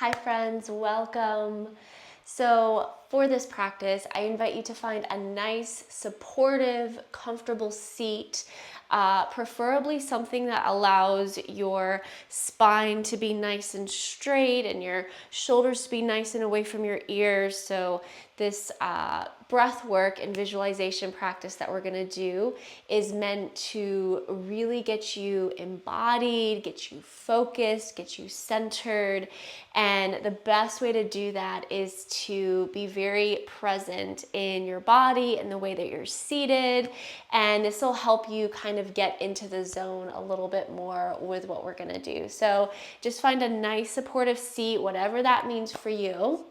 Hi friends, welcome. So for this practice, I invite you to find a nice, supportive, comfortable seat, preferably something that allows your spine to be nice and straight and your shoulders to be nice and away from your ears. So this breath work and visualization practice that we're gonna do is meant to really get you embodied, get you focused, get you centered. And the best way to do that is to be very present in your body and the way that you're seated. And this will help you kind of get into the zone a little bit more with what we're gonna do. So just find a nice supportive seat, whatever that means for you,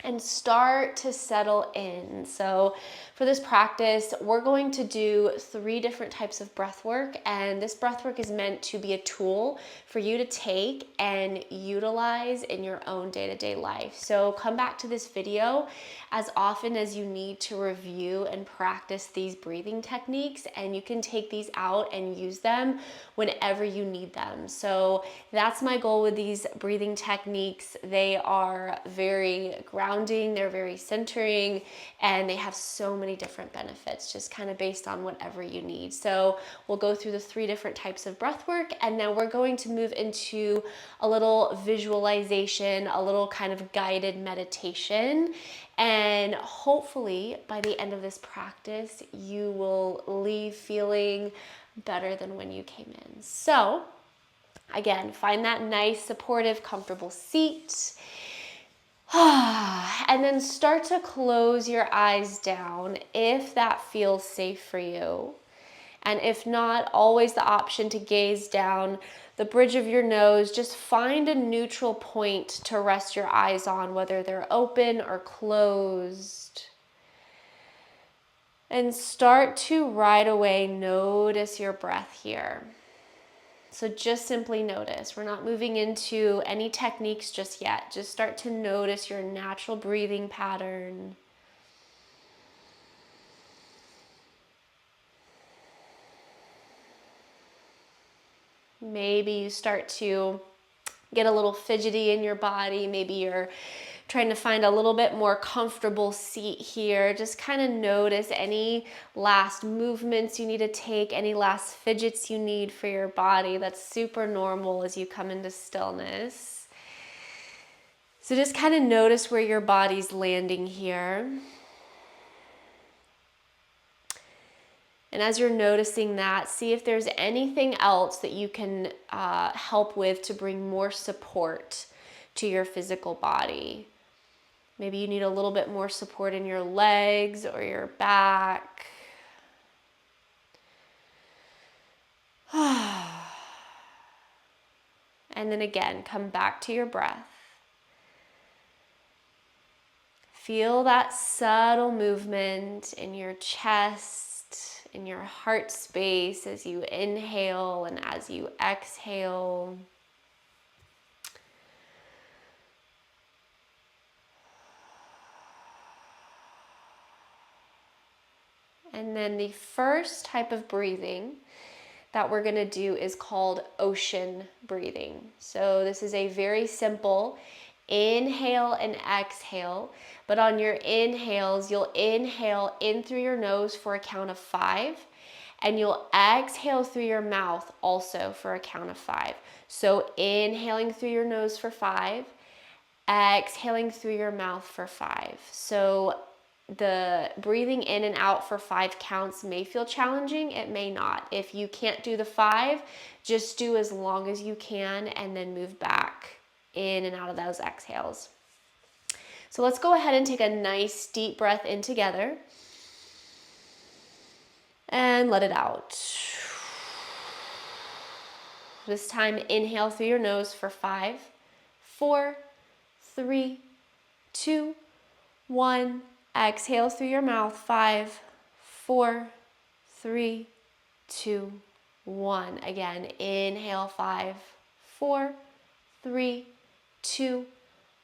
and start to settle in. So for this practice, we're going to do 3 different types of breath work, and this breath work is meant to be a tool for you to take and utilize in your own day-to-day life. So come back to this video as often as you need to review and practice these breathing techniques, and you can take these out and use them whenever you need them. So that's my goal with these breathing techniques. They are very grounding, they're very centering, and they have so many different benefits, just kind of based on whatever you need. So we'll go through the 3 different types of breath work, and then we're going to move into a little visualization, a little kind of guided meditation. And hopefully by the end of this practice, you will leave feeling better than when you came in. So again, find that nice, supportive, comfortable seat. And then start to close your eyes down if that feels safe for you. And if not, always the option to gaze down the bridge of your nose. Just find a neutral point to rest your eyes on, whether they're open or closed. And start to right away notice your breath here. So just simply notice. We're not moving into any techniques just yet. Just start to notice your natural breathing pattern. Maybe you start to get a little fidgety in your body. Maybe you're trying to find a little bit more comfortable seat here. Just kind of notice any last movements you need to take, any last fidgets you need for your body. That's super normal as you come into stillness. So just kind of notice where your body's landing here. And as you're noticing that, see if there's anything else that you can help with to bring more support to your physical body. Maybe you need a little bit more support in your legs or your back. And then again, come back to your breath. Feel that subtle movement in your chest, in your heart space as you inhale and as you exhale. And then the first type of breathing that we're going to do is called ocean breathing. So this is a very simple inhale and exhale, but on your inhales, you'll inhale in through your nose for a count of 5, and you'll exhale through your mouth also for a count of 5. So inhaling through your nose for 5, exhaling through your mouth for 5. So the breathing in and out for 5 counts may feel challenging, it may not. If you can't do the 5, just do as long as you can and then move back in and out of those exhales. So let's go ahead and take a nice deep breath in together and let it out. This time, inhale through your nose for 5, 4, 3, 2, 1. Exhale through your mouth. 5, 4, 3, 2, 1. Again, inhale. 5, 4, 3, 2,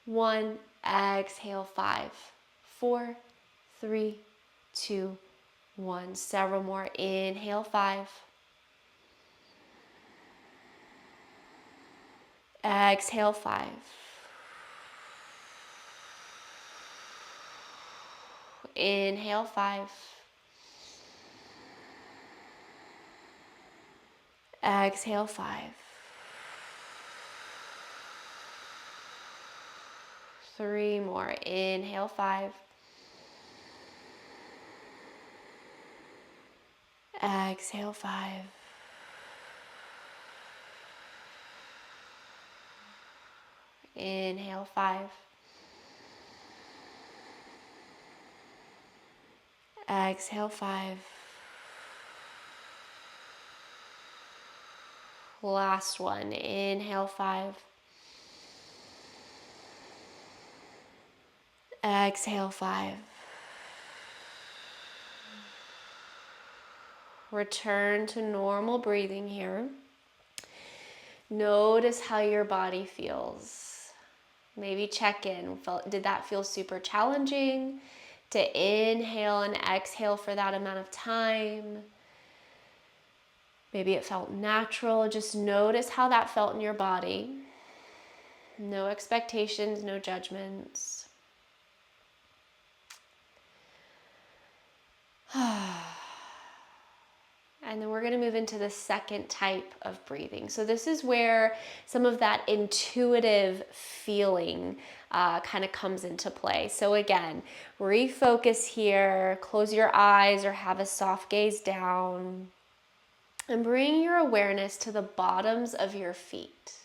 1. Exhale. 5, 4, 3, 2, 1. Several more. Inhale. 5. Exhale. 5. Inhale, 5. Exhale, 5. 3 more. Inhale, 5. Exhale, 5. Inhale, 5. Exhale, 5. Last one. Inhale, 5. Exhale, 5. Return to normal breathing here. Notice how your body feels. Maybe check in. Did that feel super challenging to inhale and exhale for that amount of time? Maybe it felt natural. Just notice how that felt in your body. No expectations, no judgments. And then we're going to move into the second type of breathing. So this is where some of that intuitive feeling kind of comes into play. So again, refocus here, close your eyes or have a soft gaze down, and bring your awareness to the bottoms of your feet.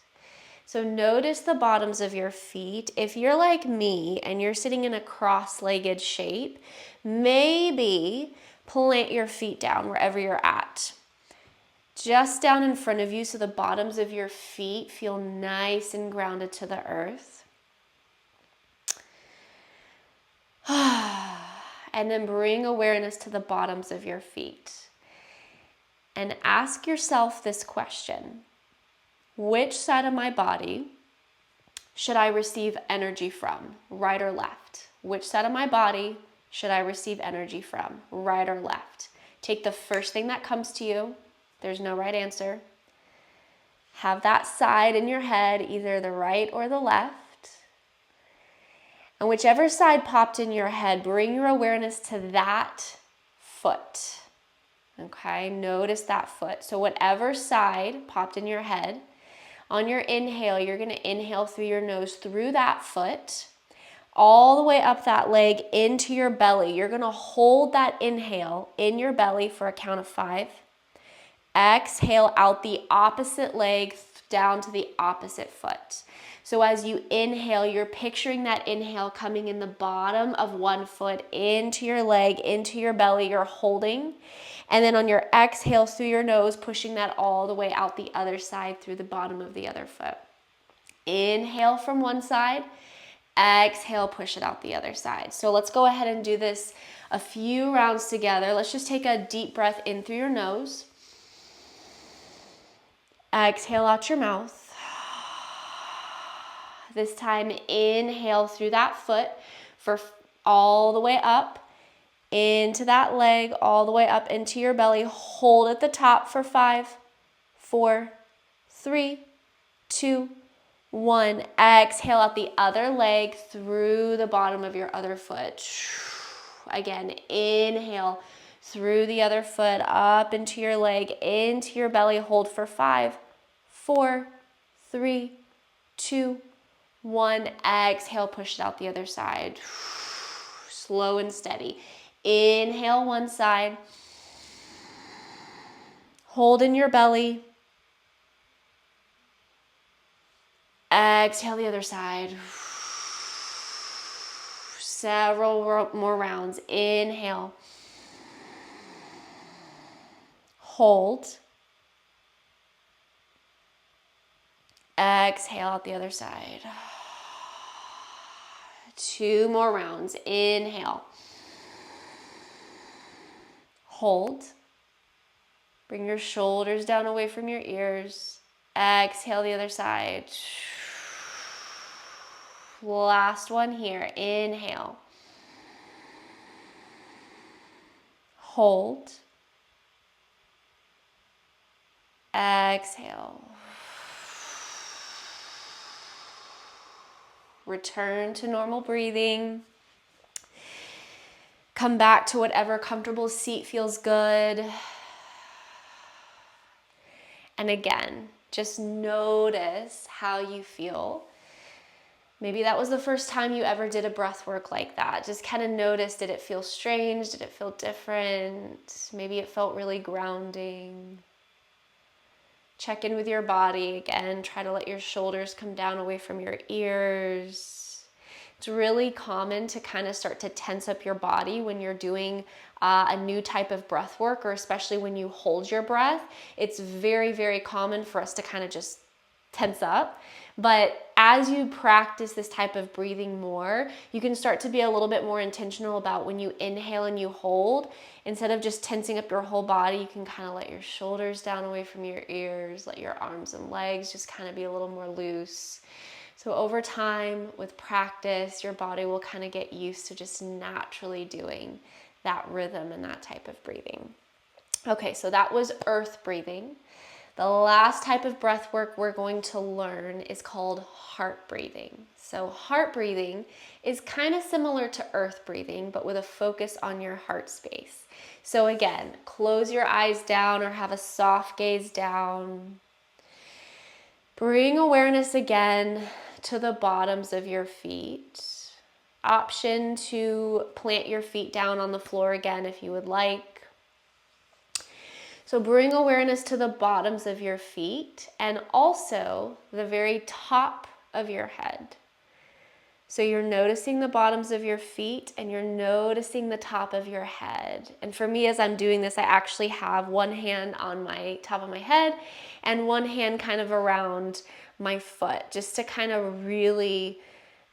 So notice the bottoms of your feet. If you're like me and you're sitting in a cross-legged shape, maybe plant your feet down wherever you're at. Just down in front of you so the bottoms of your feet feel nice and grounded to the earth. And then bring awareness to the bottoms of your feet. And ask yourself this question. Which side of my body should I receive energy from, right or left? Which side of my body should I receive energy from, right or left? Take the first thing that comes to you. There's no right answer. Have that side in your head, either the right or the left. And whichever side popped in your head, bring your awareness to that foot. Okay, notice that foot. So whatever side popped in your head, on your inhale, you're going to inhale through your nose, through that foot, all the way up that leg into your belly. You're going to hold that inhale in your belly for a count of 5. Exhale out the opposite leg down to the opposite foot. So as you inhale, you're picturing that inhale coming in the bottom of one foot into your leg, into your belly, you're holding. And then on your exhale through your nose, pushing that all the way out the other side through the bottom of the other foot. Inhale from one side, exhale, push it out the other side. So let's go ahead and do this a few rounds together. Let's just take a deep breath in through your nose. Exhale out your mouth. This time, inhale through that foot for all the way up into that leg, all the way up into your belly. Hold at the top for 5, 4, 3, 2, 1. Exhale out the other leg through the bottom of your other foot. Again, inhale through the other foot, up into your leg, into your belly. Hold for 5, 4, 3, 2, 1. Exhale, push it out the other side. Slow and steady. Inhale one side. Hold in your belly. Exhale the other side. Several more rounds. Inhale. Hold. Exhale out the other side. 2 more rounds. Inhale. Hold. Bring your shoulders down away from your ears. Exhale the other side. Last one here. Inhale. Hold. Exhale. Return to normal breathing. Come back to whatever comfortable seat feels good. And again, just notice how you feel. Maybe that was the first time you ever did a breath work like that. Just kind of notice, did it feel strange? Did it feel different? Maybe it felt really grounding. Check in with your body again. Try to let your shoulders come down away from your ears. It's really common to kind of start to tense up your body when you're doing a new type of breath work, or especially when you hold your breath. It's very, very common for us to kind of just tense up. But as you practice this type of breathing more, you can start to be a little bit more intentional about when you inhale and you hold. Instead of just tensing up your whole body, you can kind of let your shoulders down away from your ears, let your arms and legs just kind of be a little more loose. So over time, with practice, your body will kind of get used to just naturally doing that rhythm and that type of breathing. Okay, so that was earth breathing. The last type of breath work we're going to learn is called heart breathing. So heart breathing is kind of similar to earth breathing, but with a focus on your heart space. So again, close your eyes down or have a soft gaze down. Bring awareness again to the bottoms of your feet. Option to plant your feet down on the floor again if you would like. So bring awareness to the bottoms of your feet and also the very top of your head. So you're noticing the bottoms of your feet and you're noticing the top of your head. And for me, as I'm doing this, I actually have one hand on my top of my head and one hand kind of around my foot, just to kind of really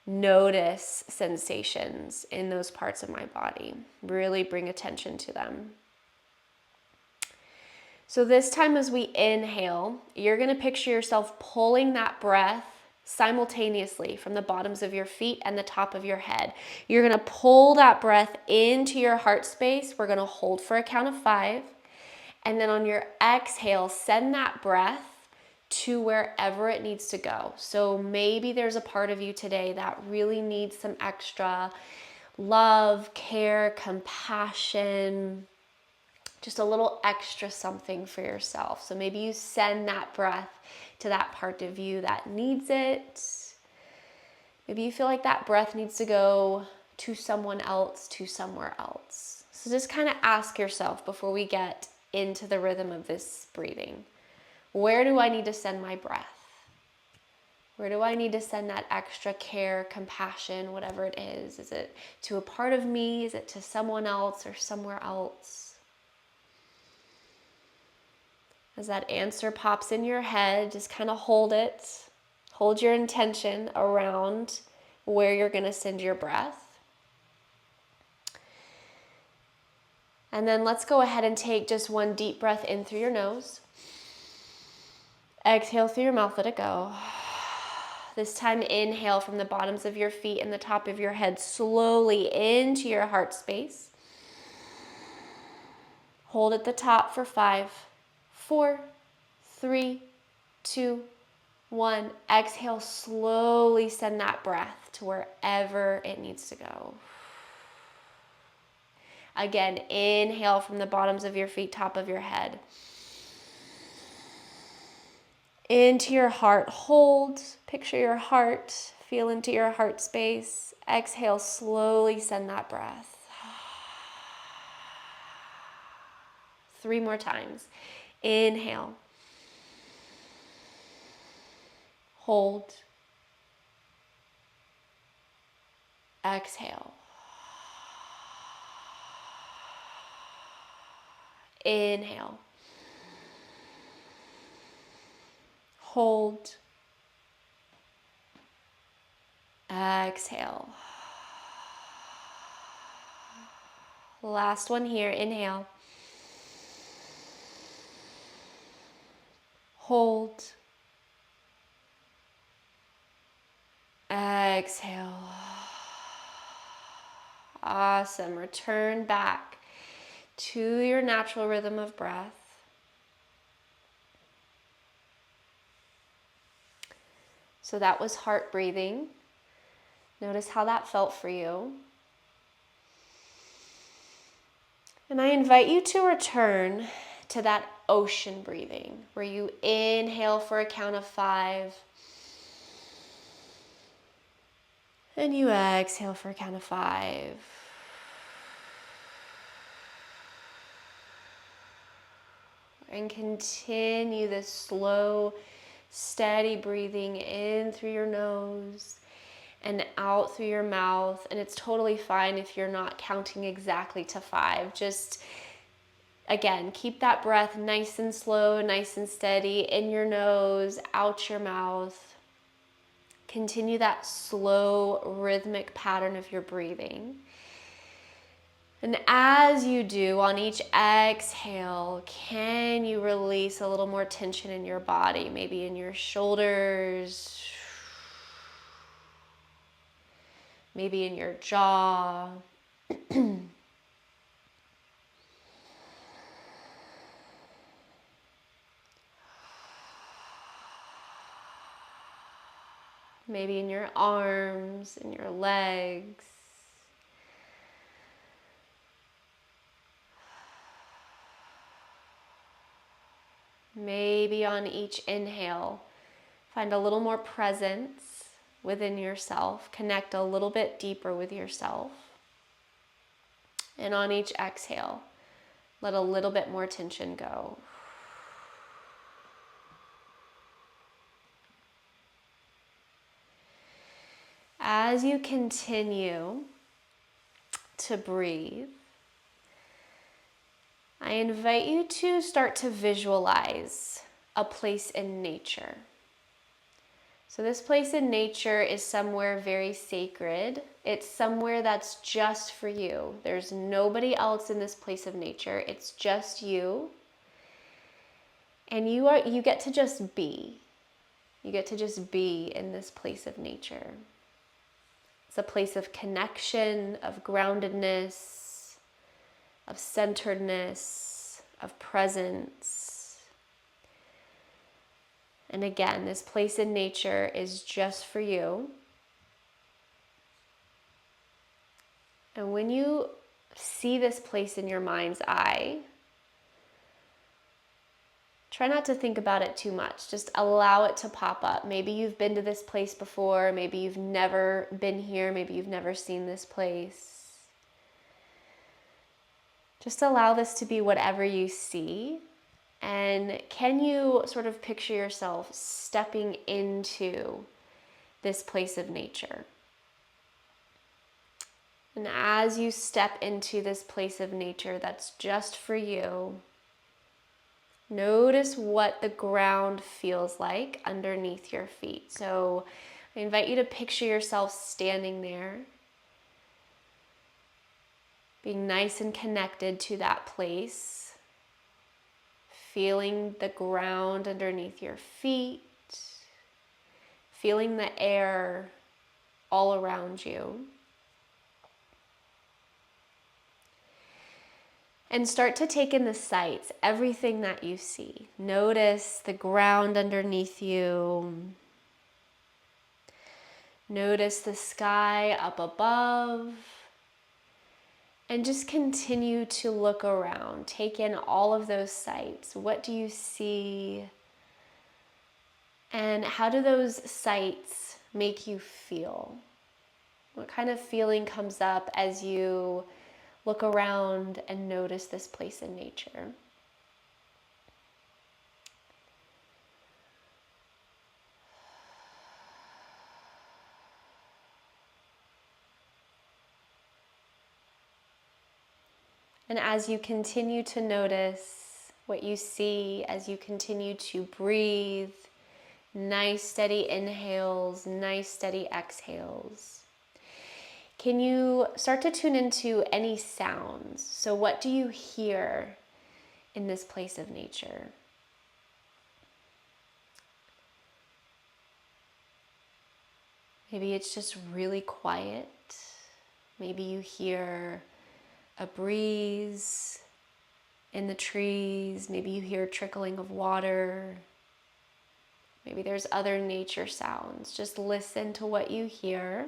notice sensations in those parts of my body. Really bring attention to them. So this time as we inhale, you're going to picture yourself pulling that breath simultaneously from the bottoms of your feet and the top of your head. You're going to pull that breath into your heart space. We're going to hold for a count of 5. And then on your exhale, send that breath to wherever it needs to go. So maybe there's a part of you today that really needs some extra love, care, compassion, just a little extra something for yourself. So maybe you send that breath to that part of you that needs it. Maybe you feel like that breath needs to go to someone else, to somewhere else. So just kind of ask yourself before we get into the rhythm of this breathing, where do I need to send my breath? Where do I need to send that extra care, compassion, whatever it is? Is it to a part of me? Is it to someone else or somewhere else? As that answer pops in your head, just kind of hold it. Hold your intention around where you're going to send your breath. And then let's go ahead and take just one deep breath in through your nose. Exhale through your mouth, let it go. This time, inhale from the bottoms of your feet and the top of your head slowly into your heart space. Hold at the top for 5, 4, 3, 2, 1. Exhale, slowly send that breath to wherever it needs to go. Again, inhale from the bottoms of your feet, top of your head. Into your heart, hold, picture your heart, feel into your heart space. Exhale, slowly send that breath. 3 more times. Inhale. Hold. Exhale. Inhale. Hold. Exhale. Last one here. Inhale. Hold. Exhale. Awesome. Return back to your natural rhythm of breath. So that was heart breathing. Notice how that felt for you. And I invite you to return to that ocean breathing, where you inhale for a count of 5, and you exhale for a count of 5. And continue this slow, steady breathing in through your nose and out through your mouth. And it's totally fine if you're not counting exactly to 5. Just, again, keep that breath nice and slow, nice and steady, in your nose, out your mouth. Continue that slow, rhythmic pattern of your breathing. And as you do, on each exhale, can you release a little more tension in your body? Maybe in your shoulders, maybe in your jaw. Maybe in your arms and your legs. Maybe on each inhale, find a little more presence within yourself. Connect a little bit deeper with yourself. And on each exhale, let a little bit more tension go. As you continue to breathe, I invite you to start to visualize a place in nature. So this place in nature is somewhere very sacred. It's somewhere that's just for you. There's nobody else in this place of nature. It's just you. And you get to just be. You get to just be in this place of nature. It's a place of connection, of groundedness, of centeredness, of presence. And again, this place in nature is just for you. And when you see this place in your mind's eye, try not to think about it too much. Just allow it to pop up. Maybe you've been to this place before. Maybe you've never been here. Maybe you've never seen this place. Just allow this to be whatever you see. And can you sort of picture yourself stepping into this place of nature? And as you step into this place of nature that's just for you, notice what the ground feels like underneath your feet. So I invite you to picture yourself standing there, being nice and connected to that place, feeling the ground underneath your feet, feeling the air all around you. And start to take in the sights, everything that you see. Notice the ground underneath you. Notice the sky up above. And just continue to look around. Take in all of those sights. What do you see? And how do those sights make you feel? What kind of feeling comes up as you look around and notice this place in nature? And as you continue to notice what you see, as you continue to breathe, nice steady inhales, nice steady exhales, can you start to tune into any sounds? So what do you hear in this place of nature? Maybe it's just really quiet. Maybe you hear a breeze in the trees. Maybe you hear trickling of water. Maybe there's other nature sounds. Just listen to what you hear.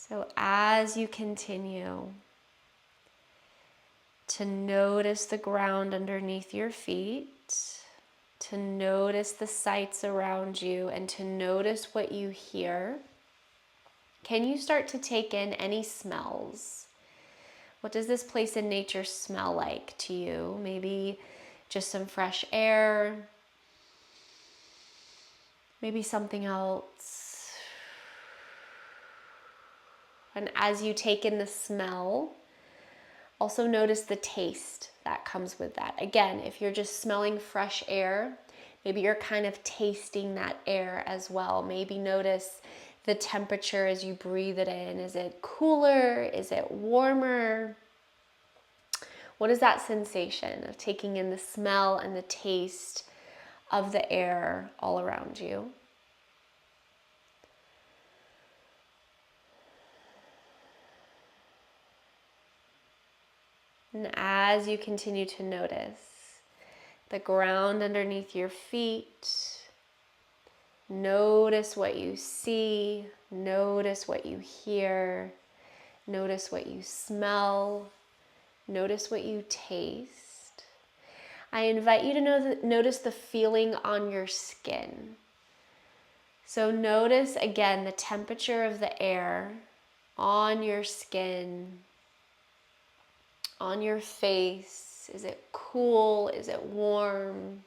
So as you continue to notice the ground underneath your feet, to notice the sights around you, and to notice what you hear, can you start to take in any smells? What does this place in nature smell like to you? Maybe just some fresh air, maybe something else. And as you take in the smell, also notice the taste that comes with that. Again, if you're just smelling fresh air, maybe you're kind of tasting that air as well. Maybe notice the temperature as you breathe it in. Is it cooler? Is it warmer? What is that sensation of taking in the smell and the taste of the air all around you? And as you continue to notice the ground underneath your feet, notice what you see, notice what you hear, notice what you smell, notice what you taste. I invite you to notice the feeling on your skin. So notice again the temperature of the air on your skin, on your face. Is it cool? Is it warm?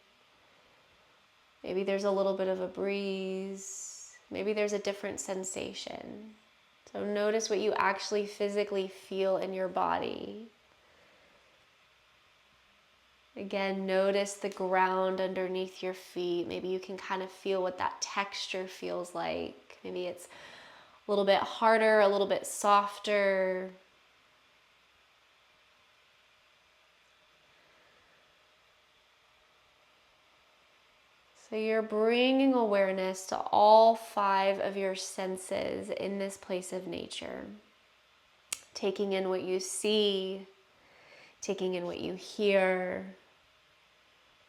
Maybe there's a little bit of a breeze. Maybe there's a different sensation. So notice what you actually physically feel in your body. Again, notice the ground underneath your feet. Maybe you can kind of feel what that texture feels like. Maybe it's a little bit harder, a little bit softer. So you're bringing awareness to all 5 of your senses in this place of nature. Taking in what you see, taking in what you hear,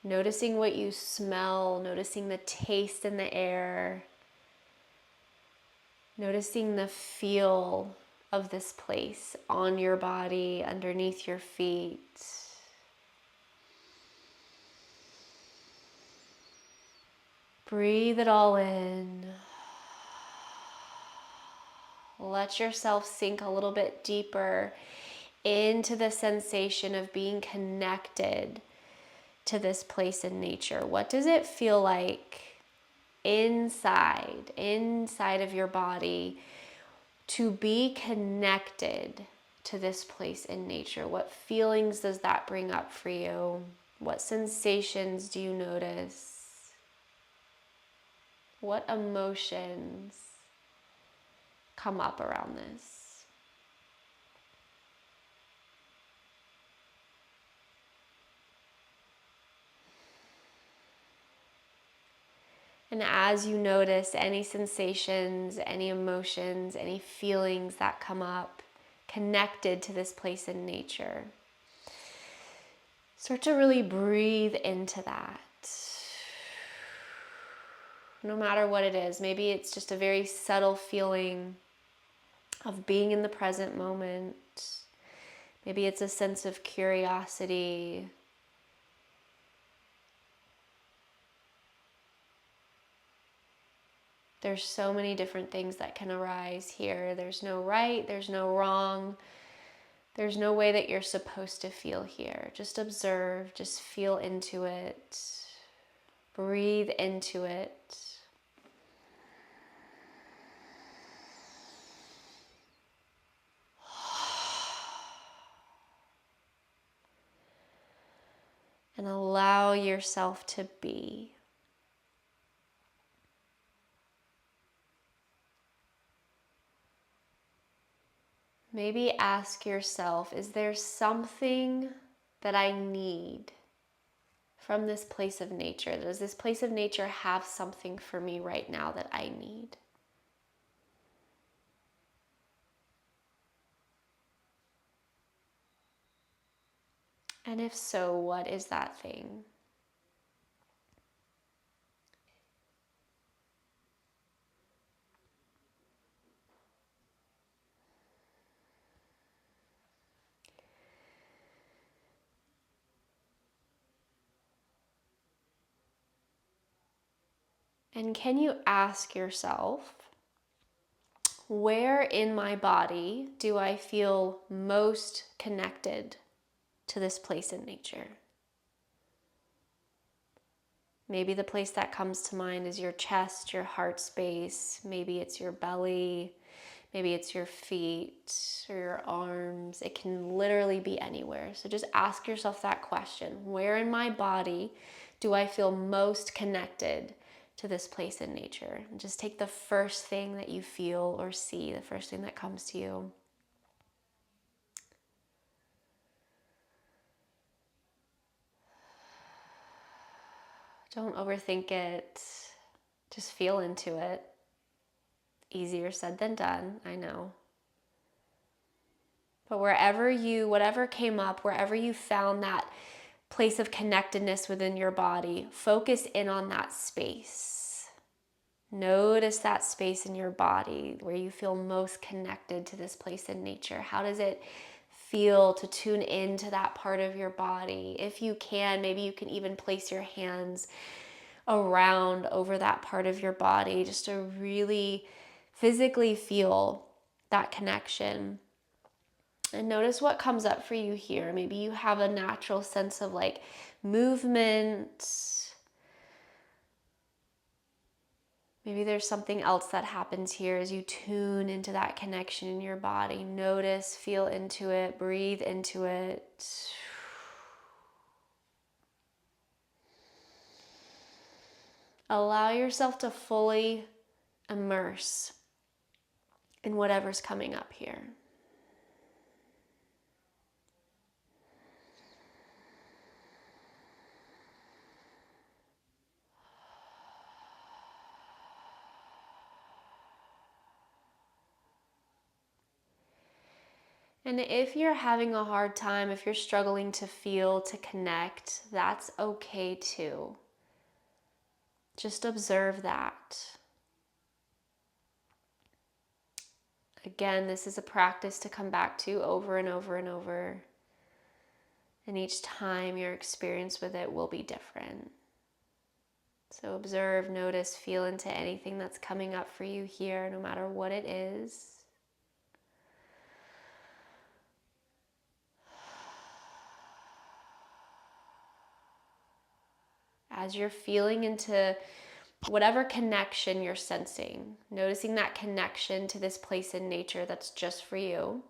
noticing what you smell, noticing the taste in the air, noticing the feel of this place on your body, underneath your feet. Breathe it all in. Let yourself sink a little bit deeper into the sensation of being connected to this place in nature. What does it feel like inside of your body to be connected to this place in nature? What feelings does that bring up for you? What sensations do you notice? What emotions come up around this? And as you notice any sensations, any emotions, any feelings that come up connected to this place in nature, start to really breathe into that. No matter what it is, maybe it's just a very subtle feeling of being in the present moment. Maybe it's a sense of curiosity. There's so many different things that can arise here. There's no right, there's no wrong. There's no way that you're supposed to feel here. Just observe, just feel into it. Breathe into it. And allow yourself to be. Maybe ask yourself, is there something that I need from this place of nature? Does this place of nature have something for me right now that I need? And if so, what is that thing? And can you ask yourself, where in my body do I feel most connected to this place in nature? Maybe the place that comes to mind is your chest, your heart space. Maybe it's your belly. Maybe it's your feet or your arms. It can literally be anywhere. So just ask yourself that question. Where in my body do I feel most connected to this place in nature? And just take the first thing that you feel or see, the first thing that comes to you. Don't overthink it. Just feel into it. Easier said than done, I know. But whatever came up, wherever you found that place of connectedness within your body, focus in on that space. Notice that space in your body where you feel most connected to this place in nature. How does it feel to tune into that part of your body? If you can, maybe you can even place your hands around over that part of your body just to really physically feel that connection. And notice what comes up for you here. Maybe you have a natural sense of like movement. Maybe there's something else that happens here as you tune into that connection in your body. Notice, feel into it, breathe into it. Allow yourself to fully immerse in whatever's coming up here. And if you're having a hard time, if you're struggling to feel, to connect, that's okay too. Just observe that. Again, this is a practice to come back to over and over and over. And each time your experience with it will be different. So observe, notice, feel into anything that's coming up for you here, no matter what it is. As you're feeling into whatever connection you're sensing, noticing that connection to this place in nature that's just for you,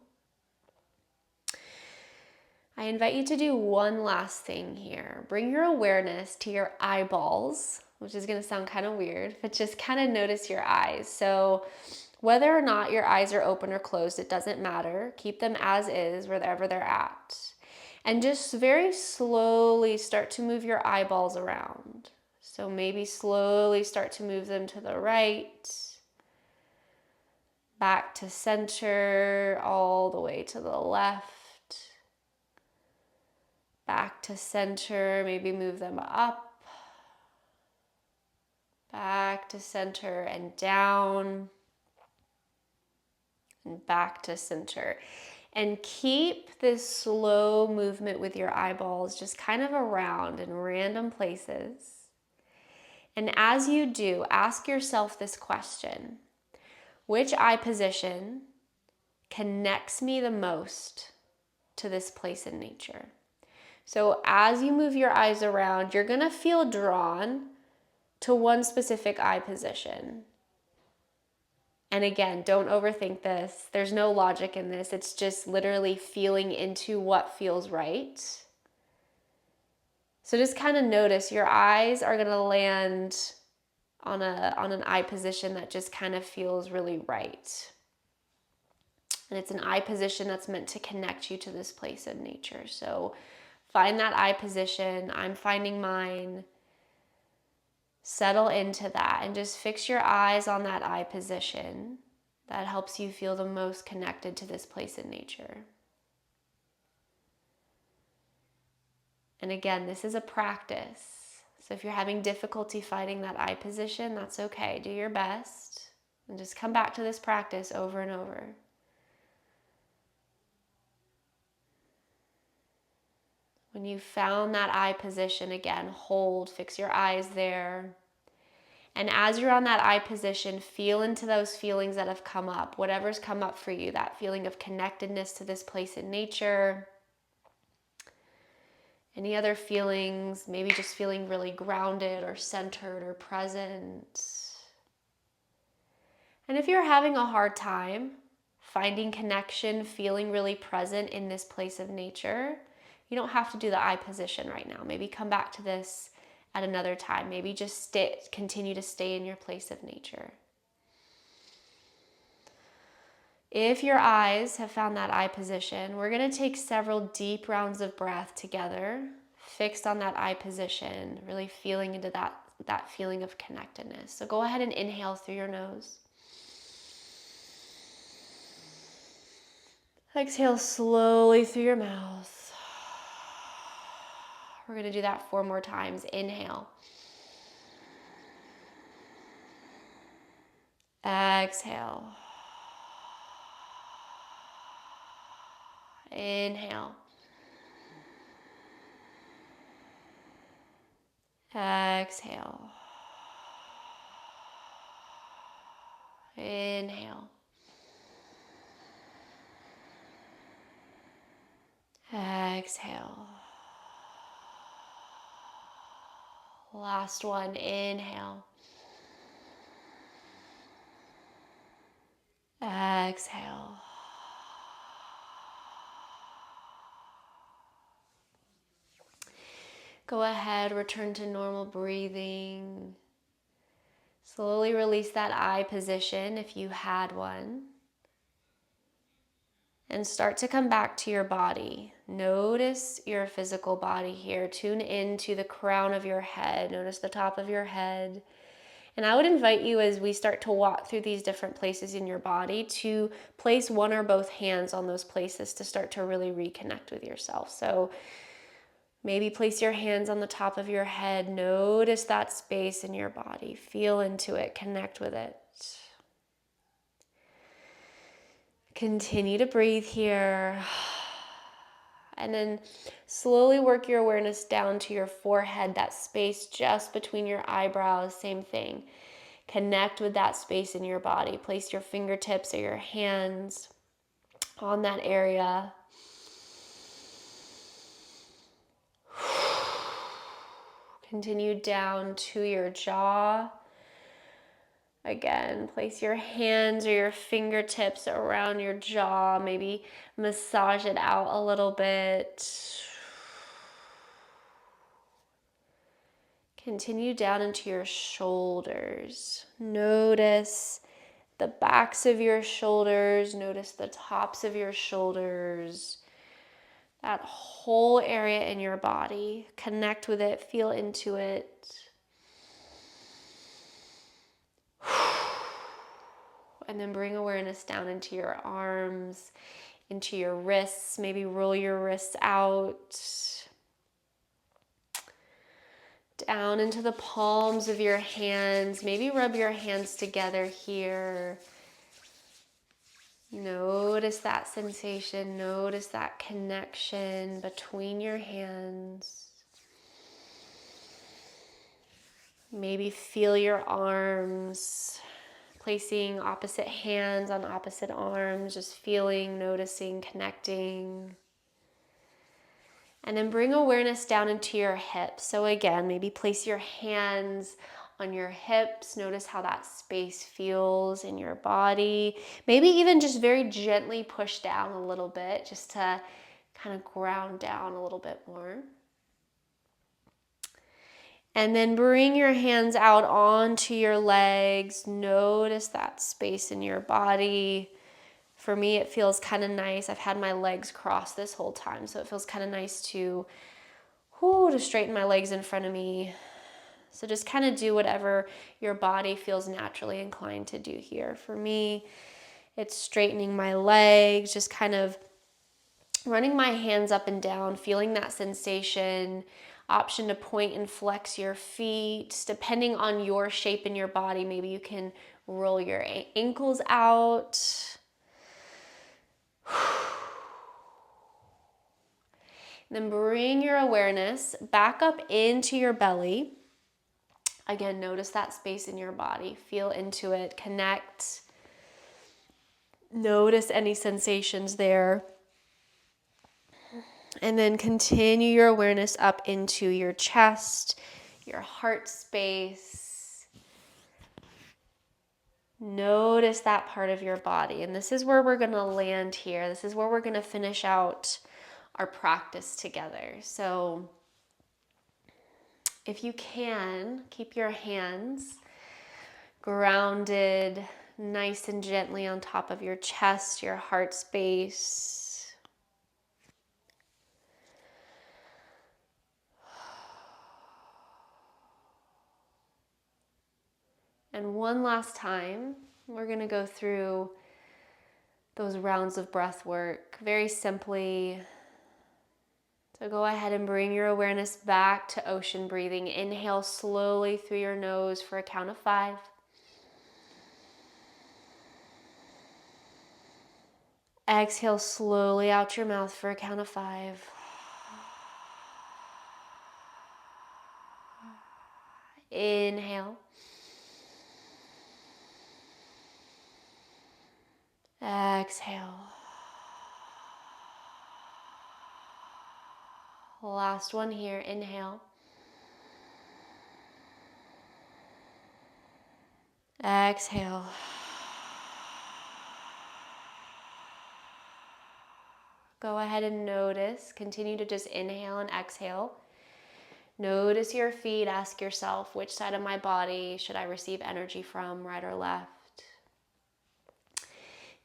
I invite you to do one last thing here. Bring your awareness to your eyeballs, which is going to sound kind of weird, but just kind of notice your eyes. So whether or not your eyes are open or closed, it doesn't matter. Keep them as is, wherever they're at. And just very slowly start to move your eyeballs around. So maybe slowly start to move them to the right, back to center, all the way to the left, back to center, maybe move them up, back to center and down, and back to center. And keep this slow movement with your eyeballs just kind of around in random places. And as you do, ask yourself this question: which eye position connects me the most to this place in nature? So as you move your eyes around, you're gonna feel drawn to one specific eye position. And again, don't overthink this. There's no logic in this. It's just literally feeling into what feels right. So just kind of notice your eyes are gonna land on an eye position that just kind of feels really right. And it's an eye position that's meant to connect you to this place of nature. So find that eye position. I'm finding mine. Settle into that and just fix your eyes on that eye position. That helps you feel the most connected to this place in nature. And again, this is a practice. So if you're having difficulty finding that eye position, that's okay. Do your best and just come back to this practice over and over. When you found that eye position, again, hold, fix your eyes there. And as you're on that I position, feel into those feelings that have come up, whatever's come up for you, that feeling of connectedness to this place in nature. Any other feelings, maybe just feeling really grounded or centered or present. And if you're having a hard time finding connection, feeling really present in this place of nature, you don't have to do the I position right now. Maybe come back to this at another time. Maybe just continue to stay in your place of nature. If your eyes have found that I position, we're going to take several deep rounds of breath together, fixed on that I position, really feeling into that feeling of connectedness. So go ahead and inhale through your nose. Exhale slowly through your mouth. We're going to do that 4 more times. Inhale. Exhale. Inhale. Exhale. Inhale. Exhale. Last one. Inhale. Exhale. Go ahead, return to normal breathing. Slowly release that I position if you had one. And start to come back to your body. Notice your physical body here. Tune into the crown of your head. Notice the top of your head. And I would invite you, as we start to walk through these different places in your body, to place one or both hands on those places to start to really reconnect with yourself. So maybe place your hands on the top of your head. Notice that space in your body. Feel into it. Connect with it. Continue to breathe here. And then slowly work your awareness down to your forehead, that space just between your eyebrows. Same thing. Connect with that space in your body. Place your fingertips or your hands on that area. Continue down to your jaw. Again, place your hands or your fingertips around your jaw. Maybe massage it out a little bit. Continue down into your shoulders. Notice the backs of your shoulders. Notice the tops of your shoulders. That whole area in your body. Connect with it. Feel into it. And then bring awareness down into your arms, into your wrists. Maybe roll your wrists out. Down into the palms of your hands. Maybe rub your hands together here. Notice that sensation. Notice that connection between your hands. Maybe feel your arms. Placing opposite hands on opposite arms. Just feeling, noticing, connecting. And then bring awareness down into your hips. So again, maybe place your hands on your hips. Notice how that space feels in your body. Maybe even just very gently push down a little bit just to kind of ground down a little bit more. And then bring your hands out onto your legs. Notice that space in your body. For me, it feels kind of nice. I've had my legs crossed this whole time, so it feels kind of nice to straighten my legs in front of me. So just kind of do whatever your body feels naturally inclined to do here. For me, it's straightening my legs, just kind of running my hands up and down, feeling that sensation. Option to point and flex your feet. Depending on your shape in your body, maybe you can roll your ankles out. Then bring your awareness back up into your belly. Again, notice that space in your body. Feel into it. Connect. Notice any sensations there. And then continue your awareness up into your chest, your heart space. Notice that part of your body. And this is where we're going to land here. This is where we're going to finish out our practice together. So if you can, keep your hands grounded nice and gently on top of your chest, your heart space. And one last time, we're going to go through those rounds of breath work very simply. So go ahead and bring your awareness back to ocean breathing. Inhale slowly through your nose for a count of 5. Exhale slowly out your mouth for a count of 5. Inhale. Exhale. Last one here. Inhale. Exhale. Go ahead and notice. Continue to just inhale and exhale. Notice your feet. Ask yourself, which side of my body should I receive energy from, right or left?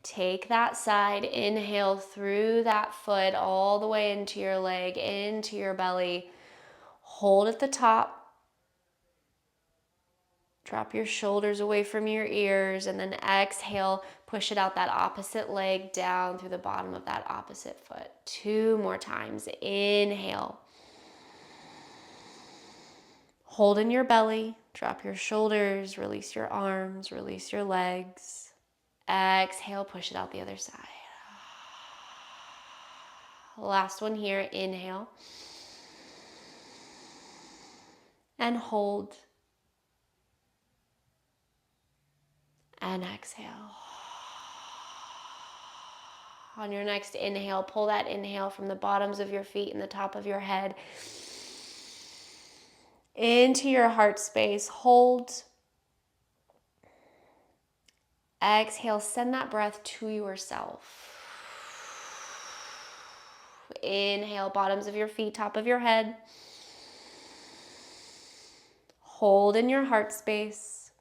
Take that side. Inhale through that foot all the way into your leg, into your belly. Hold at the top. Drop your shoulders away from your ears, and then exhale, push it out that opposite leg down through the bottom of that opposite foot. 2 more times. Inhale. Hold in your belly, drop your shoulders, release your arms, release your legs. Exhale, push it out the other side. Last one here, inhale. And hold. And exhale. On your next inhale, pull that inhale from the bottoms of your feet and the top of your head into your heart space. Hold. Exhale, send that breath to yourself. Inhale, bottoms of your feet, top of your head. Hold in your heart space.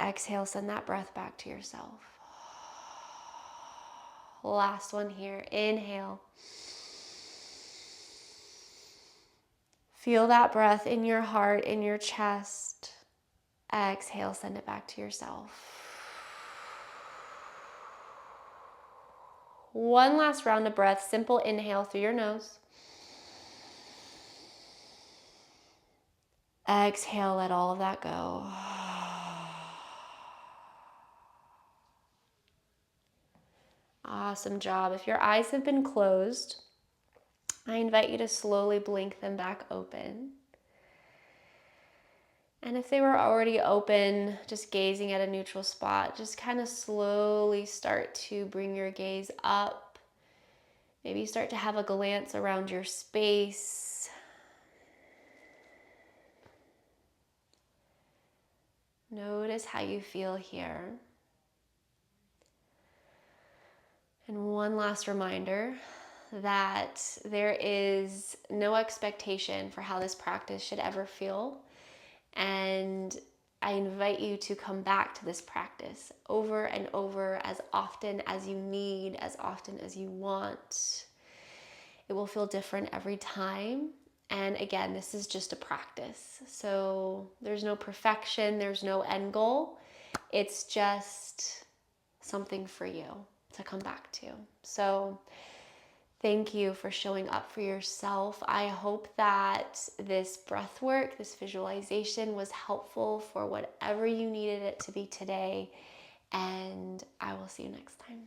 Exhale, send that breath back to yourself. Last one here. Inhale. Feel that breath in your heart, in your chest. Exhale, send it back to yourself. One last round of breath. Simple inhale through your nose. Exhale, let all of that go. Awesome job. If your eyes have been closed, I invite you to slowly blink them back open. And if they were already open, just gazing at a neutral spot, just kind of slowly start to bring your gaze up. Maybe start to have a glance around your space. Notice how you feel here. And one last reminder that there is no expectation for how this practice should ever feel. And I invite you to come back to this practice over and over, as often as you need, as often as you want. It will feel different every time. And again, this is just a practice. So there's no perfection, there's no end goal. It's just something for you to come back to. So thank you for showing up for yourself. I hope that this breath work, this visualization was helpful for whatever you needed it to be today. And I will see you next time.